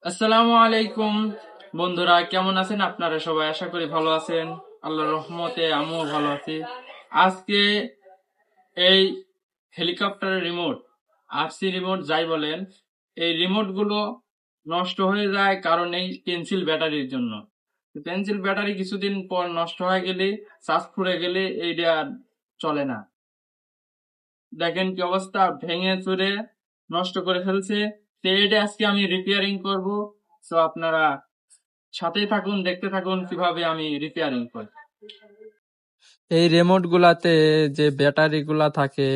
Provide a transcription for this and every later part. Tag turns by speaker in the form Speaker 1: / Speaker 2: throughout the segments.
Speaker 1: আসসালামু আলাইকুম বন্ধুরা, কেমন আছেন আপনারা? সবাই আশা করি ভালো আছেন। আল্লাহর রহমতে আমিও ভালো আছি। আজকে এই হেলিকপ্টারের রিমোট, আরসি রিমোট যাই বলেন, এই রিমোট গুলো নষ্ট হয়ে যায় কারণ এই পেন্সিল ব্যাটারির জন্য। পেন্সিল ব্যাটারি কিছুদিন পর নষ্ট হয়ে গেলে, চার্জ ফুরে গেলে এইটা আর চলে না। দেখেন কি অবস্থা, ভেঙে চুরে নষ্ট করে ফেলছে। তো এটা আজকে আমি রিপেয়ারিং করব। তো আপনারা সাথেই থাকুন, দেখতে থাকুন কিভাবে আমি রিপেয়ারিং করি। এই রিমোট গুলাতে যে ব্যাটারি গুলা থাকে,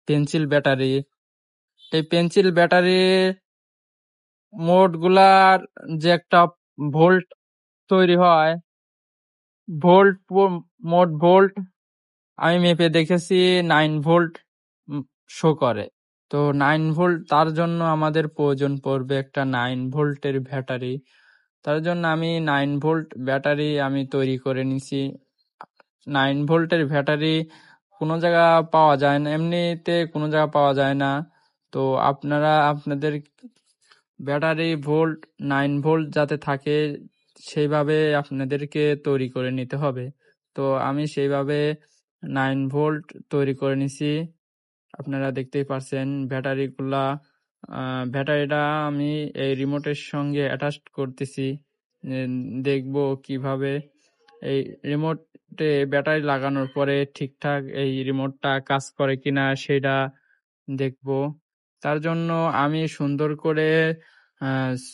Speaker 1: পেন্সিল ব্যাটারি, এই পেন্সিল ব্যাটারি মোড গুলার যে একটা ভোল্ট তৈরি হয়, ভোল্ট, মোট ভোল্ট আমি মেপে দেখেছি 9 ভোল্ট শো করে। তো 9 ভোল্ট, তার জন্য আমাদের প্রয়োজন পড়বে একটা 9 ভোল্টের ব্যাটারি। তার জন্য আমি 9 ভোল্ট ব্যাটারি আমি তৈরি করে নিছি। 9 ভোল্টের ব্যাটারি কোনো জায়গা পাওয়া যায় না, এমনিতে কোনো জায়গা পাওয়া যায় না। তো আপনারা আপনাদের ব্যাটারি ভোল্ট 9 ভোল্ট যাতে থাকে সেইভাবে আপনাদেরকে তৈরি করে নিতে হবে। তো আমি সেইভাবে 9 ভোল্ট তৈরি করে নিছি। আপনারা দেখতেই পারছেন ব্যাটারিগুলা। ব্যাটারিটা আমি এই রিমোটের সঙ্গে অ্যাটাচ করতেছি। দেখবো কিভাবে এই রিমোটে ব্যাটারি লাগানোর পরে ঠিকঠাক এই রিমোটটা কাজ করে কিনা সেটা দেখবো। তার জন্য আমি সুন্দর করে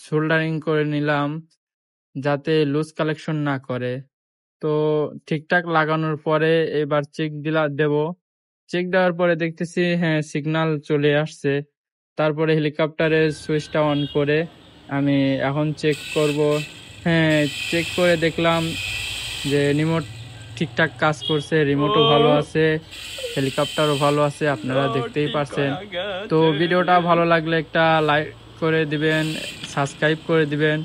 Speaker 1: সোল্ডারিং করে নিলাম যাতে লুজ কালেকশন না করে। তো ঠিকঠাক লাগানোর পরে এবার দেবো। চেক দেওয়ার পরে দেখতেছি হ্যাঁ, সিগন্যাল চলে আসছে। তারপরে হেলিকপ্টারের সুইচটা অন করে আমি এখন চেক করব। হ্যাঁ, চেক করে দেখলাম যে রিমোট ঠিকঠাক কাজ করছে, রিমোটও ভালো আছে, হেলিকপ্টারও ভালো আছে, আপনারা দেখতেই পারছেন। তো ভিডিওটা ভালো লাগলে একটা লাইক করে দিবেন, সাবস্ক্রাইব করে দিবেন।